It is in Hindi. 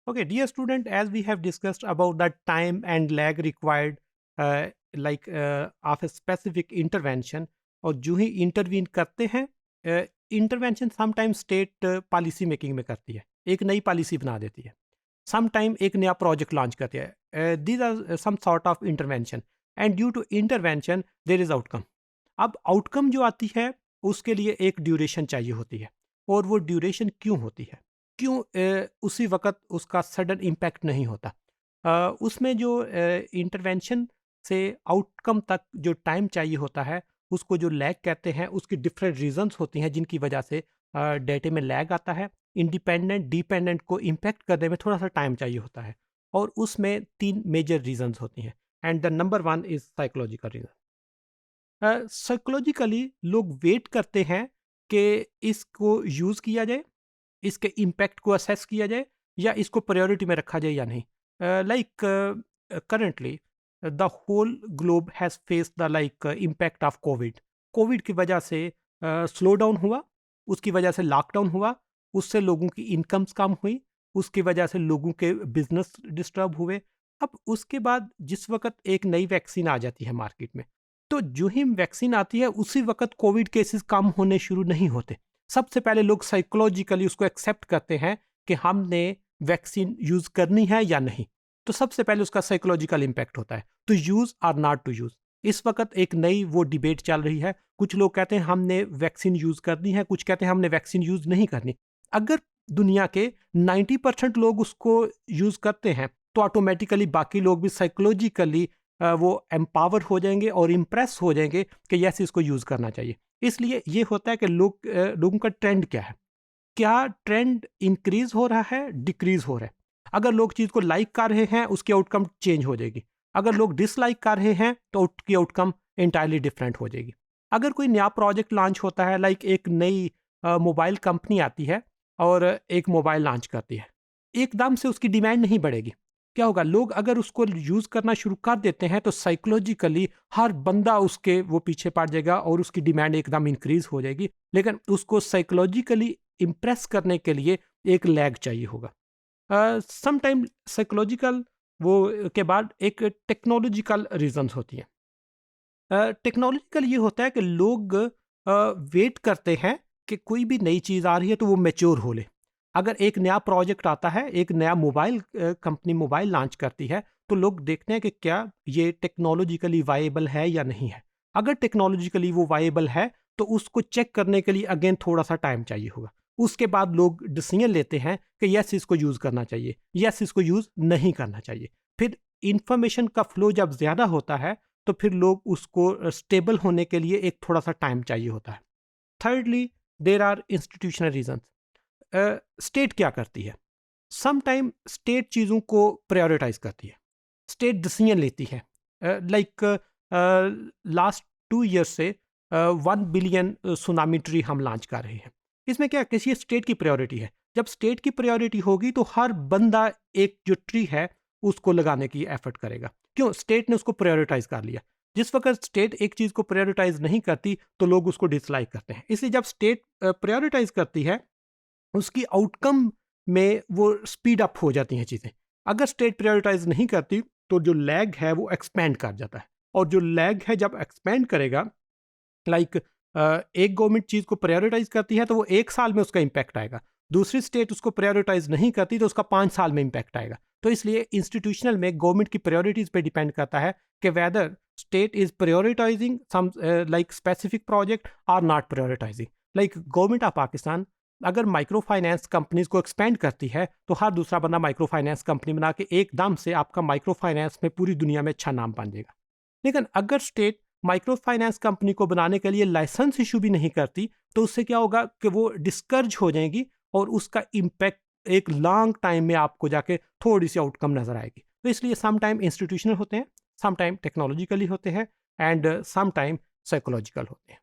Okay, dear student, as we have discussed about the time and lag required, of a specific intervention, और जो ही इंटरवीन करते हैं, intervention sometime state policy making में करती है, एक नई पॉलिसी बना देती है, समटाइम एक नया प्रोजेक्ट लॉन्च करती है. These are some sort of intervention, and due to intervention there is outcome. अब आउटकम जो आती है उसके लिए एक ड्यूरेशन चाहिए होती है, और वो ड्यूरेशन क्यों होती है, क्यों उसी वक़्त उसका सडन इम्पैक्ट नहीं होता? उसमें जो इंटरवेंशन से आउटकम तक जो टाइम चाहिए होता है, उसको जो लैग कहते हैं, उसकी डिफरेंट रीज़न्स होती हैं जिनकी वजह से डेटे में लैग आता है. इंडिपेंडेंट, डिपेंडेंट को इम्पैक्ट करने में थोड़ा-सा टाइम चाहिए होता है, और उसमें 3 मेजर रीज़न्स होती हैं, and the number 1 is psychological reason. Psychologically लोग वेट करते हैं कि इसको यूज़ किया जाए, इसके इम्पैक्ट को असेस किया जाए, या इसको प्रायोरिटी में रखा जाए या नहीं. Like currently the whole globe has faced the like impact of Covid. Covid की वजह से स्लो डाउन हुआ, उसकी वजह से लॉकडाउन हुआ, उससे लोगों की इनकम्स कम हुई, उसकी वजह से लोगों के बिजनेस डिस्टर्ब हुए. अब उसके बाद जिस वक्त एक नई वैक्सीन आ जाती है मार्केट में, तो जो ही वैक्सीन आती है उसी वक्त कोविड केसेस कम होने शुरू नहीं होते. सबसे पहले लोग साइकोलॉजिकली उसको एक्सेप्ट करते हैं कि हमने वैक्सीन यूज़ करनी है या नहीं. तो सबसे पहले उसका साइकोलॉजिकल इम्पैक्ट होता है, टू यूज़ और नॉट टू यूज़. इस वक्त एक नई वो डिबेट चल रही है. कुछ लोग कहते हैं हमने वैक्सीन यूज़ करनी है, कुछ कहते हैं हमने वैक्सीन यूज़ नहीं करनी. अगर दुनिया के 90% लोग उसको यूज़ करते हैं, तो ऑटोमेटिकली बाकी लोग भी साइकोलॉजिकली वो एम्पावर हो जाएंगे और इम्प्रेस हो जाएंगे कि यस, इसको यूज़ करना चाहिए. इसलिए ये होता है कि लोगों का ट्रेंड क्या है, क्या ट्रेंड इंक्रीज हो रहा है, डिक्रीज हो रहा है. अगर लोग चीज़ को लाइक कर रहे हैं, उसकी आउटकम चेंज हो जाएगी. अगर लोग डिसलाइक कर रहे हैं, तो उसकी आउटकम इंटायरली डिफरेंट हो जाएगी. अगर कोई नया प्रोजेक्ट लॉन्च होता है, लाइक एक नई मोबाइल कंपनी आती है और एक मोबाइल लॉन्च करती है, एकदम से उसकी डिमांड नहीं बढ़ेगी. क्या होगा, लोग अगर उसको यूज़ करना शुरू कर देते हैं, तो साइकोलॉजिकली हर बंदा उसके वो पीछे पड़ जाएगा और उसकी डिमांड एकदम इंक्रीज हो जाएगी. लेकिन उसको साइकोलॉजिकली इम्प्रेस करने के लिए एक लैग चाहिए होगा. सम टाइम साइकोलॉजिकल वो के बाद एक टेक्नोलॉजिकल रीजंस होती हैं. टेक्नोलॉजिकल ये होता है कि लोग वेट करते हैं कि कोई भी नई चीज़ आ रही है तो वो मैच्योर हो ले. अगर एक नया प्रोजेक्ट आता है, एक नया मोबाइल कंपनी मोबाइल लॉन्च करती है, तो लोग देखते हैं कि क्या ये टेक्नोलॉजिकली वाएबल है या नहीं है. अगर टेक्नोलॉजिकली वो वाएबल है, तो उसको चेक करने के लिए अगेन थोड़ा सा टाइम चाहिए होगा. उसके बाद लोग डिसीजन लेते हैं कि यस, इसको यूज़ करना चाहिए, यस, इसको यूज़ नहीं करना चाहिए. फिर इंफॉर्मेशन का फ्लो जब ज़्यादा होता है, तो फिर लोग उसको स्टेबल होने के लिए एक थोड़ा सा टाइम चाहिए होता है. Thirdly, there are institutional reasons. State क्या करती है, सम टाइम स्टेट चीज़ों को प्रायोरिटाइज करती है, स्टेट डिसीजन लेती है. लाइक लास्ट 2 ईयर से 1 बिलियन सुनामी ट्री हम लॉन्च कर रहे हैं. इसमें क्या, किसी स्टेट की प्रायोरिटी है. जब स्टेट की प्रायोरिटी होगी, तो हर बंदा एक जो ट्री है उसको लगाने की एफर्ट करेगा. क्यों, स्टेट ने उसको प्रायोरिटाइज कर लिया. जिस वक्त स्टेट एक चीज़ को प्रायोरिटाइज नहीं करती, तो लोग उसको डिसलाइक करते हैं. इसलिए जब स्टेट प्रायोरिटाइज करती है, उसकी आउटकम में वो स्पीड अप हो जाती हैं चीज़ें. अगर स्टेट प्रायोरिटाइज नहीं करती, तो जो लैग है वो एक्सपेंड कर जाता है. और जो लैग है जब एक्सपेंड करेगा, लाइक एक गवर्नमेंट चीज़ को प्रायोरिटाइज करती है, तो वो 1 साल में उसका इम्पैक्ट आएगा. दूसरी स्टेट उसको प्रायोरिटाइज नहीं करती, तो उसका 5 साल में इम्पैक्ट आएगा. तो इसलिए इंस्टीट्यूशनल में गवर्नमेंट की प्रायोरिटीज पे डिपेंड करता है कि whether state is prioritizing some like specific project और not prioritizing. Like government of Pakistan अगर माइक्रो फाइनेंस कंपनीज को एक्सपेंड करती है, तो हर दूसरा बंदा माइक्रो फाइनेंस कंपनी बना के एकदम से आपका माइक्रो फाइनेंस में पूरी दुनिया में अच्छा नाम बन जाएगा. लेकिन अगर स्टेट माइक्रो फाइनेंस कंपनी को बनाने के लिए लाइसेंस इशू भी नहीं करती, तो उससे क्या होगा कि वो डिस्करेज हो जाएंगी, और उसका इम्पैक्ट एक लॉन्ग टाइम में आपको जाके थोड़ी सी आउटकम नजर आएगी. तो इसलिए सम टाइम इंस्टीट्यूशनल होते हैं, सम टाइम टेक्नोलॉजिकली होते हैं, एंड सम टाइम साइकोलॉजिकल होते हैं.